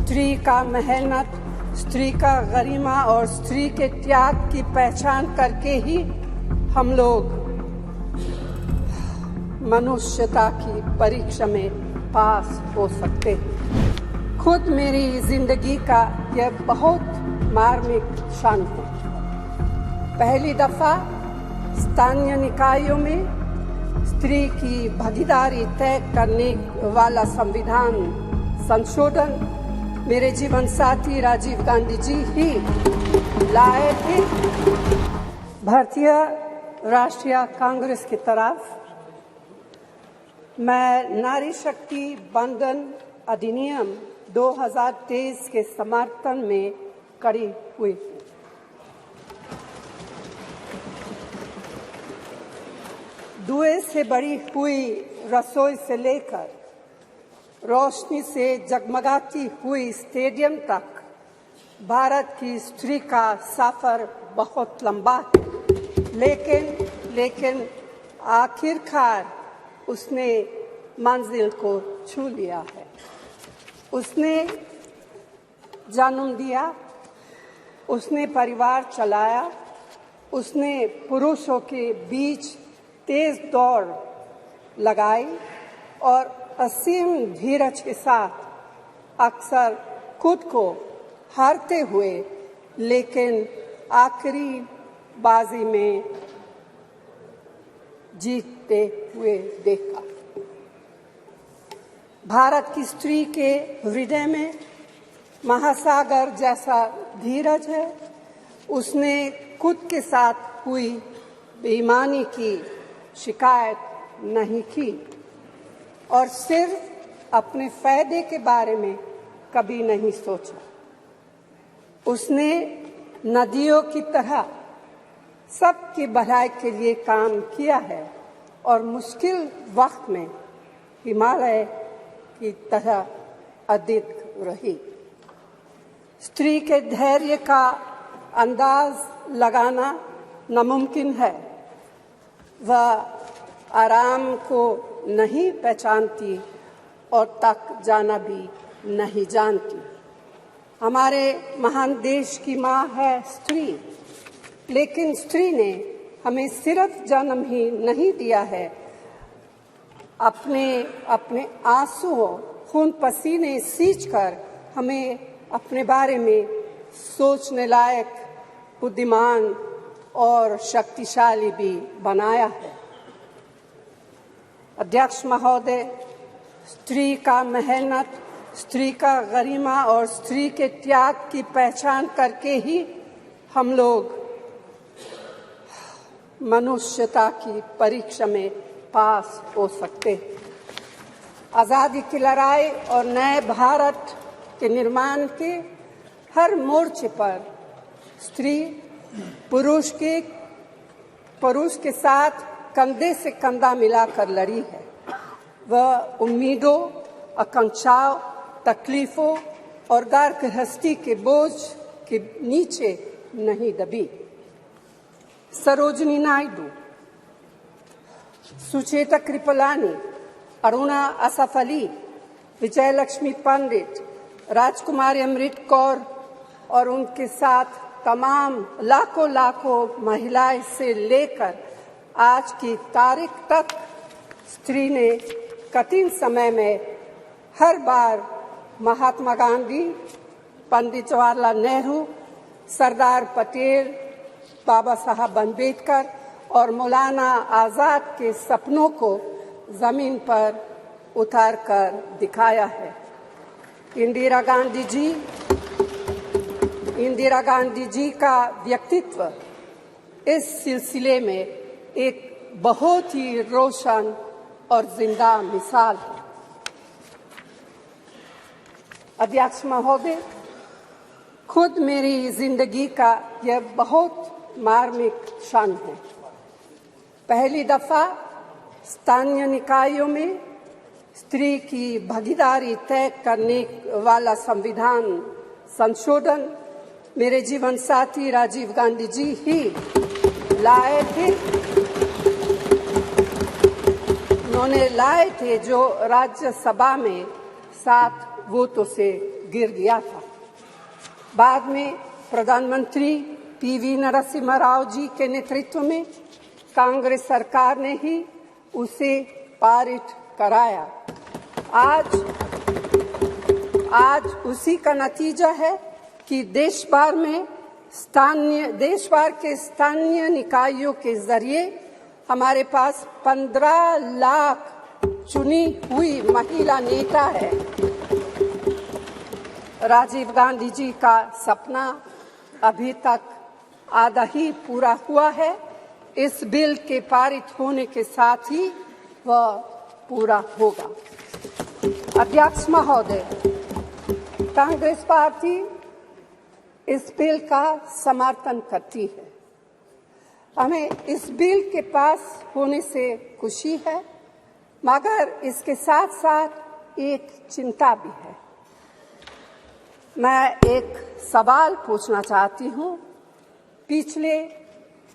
स्त्री का मेहनत, स्त्री का गरिमा और स्त्री के त्याग की पहचान करके ही हम लोग मनुष्यता की परीक्षा में पास हो सकते हैं। खुद मेरी जिंदगी का यह बहुत मार्मिक क्षण है। पहली दफा स्थानीय निकायों में स्त्री की भागीदारी तय करने वाला संविधान संशोधन मेरे जीवन साथी राजीव गांधी जी ही लाए थे। भारतीय राष्ट्रीय कांग्रेस की तरफ मैं नारी शक्ति बंधन अधिनियम 2023 के समर्थन में खड़ी हुई। धुएं से भरी हुई रसोई से लेकर रोशनी से जगमगाती हुई स्टेडियम तक भारत की स्त्री का सफर बहुत लंबा है, लेकिन आखिरकार उसने मंजिल को छू लिया है। उसने जन्म दिया, उसने परिवार चलाया, उसने पुरुषों के बीच तेज दौड़ लगाई और असीम धीरज के साथ अक्सर खुद को हारते हुए लेकिन आखिरी बाजी में जीतते हुए देखा। भारत की स्त्री के हृदय में महासागर जैसा धीरज है। उसने खुद के साथ हुई बेईमानी की शिकायत नहीं की और सिर्फ अपने फायदे के बारे में कभी नहीं सोचा। उसने नदियों की तरह सबकी भलाई के लिए काम किया है और मुश्किल वक्त में हिमालय की तरह अडिग रही। स्त्री के धैर्य का अंदाज लगाना नामुमकिन है। वह आराम को नहीं पहचानती और तक जाना भी नहीं जानती। हमारे महान देश की माँ है स्त्री, लेकिन स्त्री ने हमें सिर्फ जन्म ही नहीं दिया है, अपने आंसुओं खून पसीने सींचकर हमें अपने बारे में सोचने लायक, बुद्धिमान और शक्तिशाली भी बनाया है। अध्यक्ष महोदय, स्त्री का मेहनत, स्त्री का गरिमा और स्त्री के त्याग की पहचान करके ही हम लोग मनुष्यता की परीक्षा में पास हो सकते हैं। आज़ादी की लड़ाई और नए भारत के निर्माण के हर मोर्चे पर स्त्री पुरुष के साथ कंधे से कंधा मिलाकर लड़ी है। वह उम्मीदों, आकांक्षाओं, तकलीफों और घर गृहस्थी के बोझ के नीचे नहीं दबी। सरोजिनी नायडू, सुचेता कृपलानी, अरुणा असफ अली, विजयलक्ष्मी पंडित, राजकुमारी अमृत कौर और उनके साथ तमाम लाखों महिलाएं से लेकर आज की तारीख तक स्त्री ने कठिन समय में हर बार महात्मा गांधी, पंडित जवाहरलाल नेहरू, सरदार पटेल, बाबा साहब अम्बेडकर और मौलाना आजाद के सपनों को जमीन पर उतारकर दिखाया है। इंदिरा गांधी जी का व्यक्तित्व इस सिलसिले में एक बहुत ही रोशन और जिंदा मिसाल है। अध्यक्ष महोदय, खुद मेरी जिंदगी का यह बहुत मार्मिक क्षण है। पहली दफा स्थानीय निकायों में स्त्री की भागीदारी तय करने वाला संविधान संशोधन मेरे जीवन साथी राजीव गांधी जी ही लाए थे। उन्होंने लाए थे जो राज्यसभा में 7 वोटों से गिर गया था। बाद में प्रधानमंत्री पीवी नरसिम्हा राव जी के नेतृत्व में कांग्रेस सरकार ने ही उसे पारित कराया। आज उसी का नतीजा है कि देश भर के स्थानीय निकायों के जरिए हमारे पास 15 लाख चुनी हुई महिला नेता है। राजीव गांधी जी का सपना अभी तक आधा ही पूरा हुआ है। इस बिल के पारित होने के साथ ही वह पूरा होगा। अध्यक्ष महोदय, कांग्रेस पार्टी इस बिल का समर्थन करती है। हमें इस बिल के पास होने से खुशी है, मगर इसके साथ साथ एक चिंता भी है। मैं एक सवाल पूछना चाहती हूँ। पिछले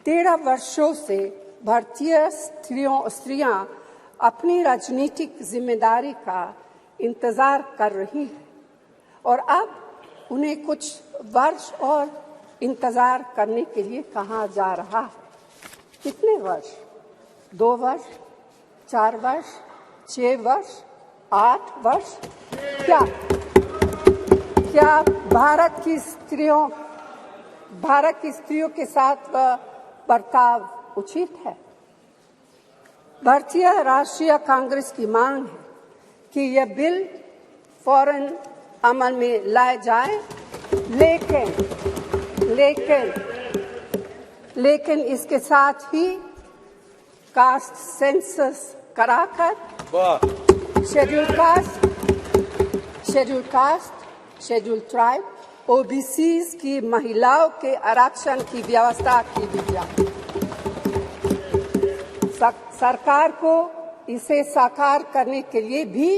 13 वर्षों से भारतीय स्त्रियां अपनी राजनीतिक जिम्मेदारी का इंतजार कर रही हैं और अब उन्हें कुछ वर्ष और इंतजार करने के लिए कहा जा रहा है। कितने वर्ष? 2 वर्ष, 4 वर्ष, 6 वर्ष, 8 वर्ष? क्या भारत की स्त्रियों के साथ बर्ताव उचित है? भारतीय राष्ट्रीय कांग्रेस की मांग है कि यह बिल फौरन अमल में लाए जाए, लेकिन इसके साथ ही कास्ट सेंसस कराकर शेड्यूल ट्राइब, ओबीसीज की महिलाओं के आरक्षण की व्यवस्था की जाए। सरकार को इसे साकार करने के लिए भी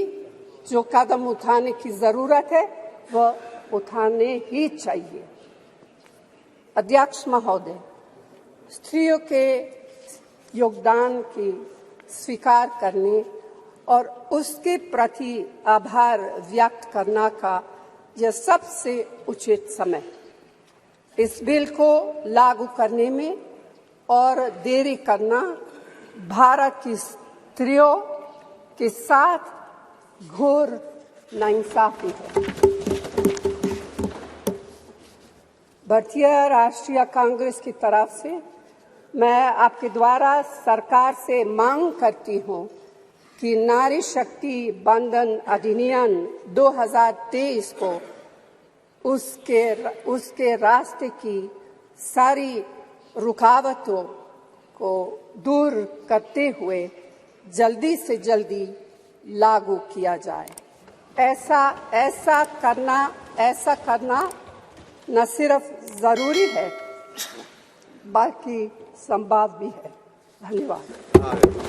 जो कदम उठाने की जरूरत है वह उठाने ही चाहिए। अध्यक्ष महोदय, स्त्रियों के योगदान की स्वीकार करने और उसके प्रति आभार व्यक्त करना का यह सबसे उचित समय। इस बिल को लागू करने में और देरी करना भारत की स्त्रियों के साथ घोर नाइंसाफी है। भारतीय राष्ट्रीय कांग्रेस की तरफ से मैं आपके द्वारा सरकार से मांग करती हूं कि नारी शक्ति बंधन अधिनियम 2023 को उसके रास्ते की सारी रुकावटों को दूर करते हुए जल्दी से जल्दी लागू किया जाए। ऐसा करना न सिर्फ जरूरी है बल्कि संभव भी है। धन्यवाद।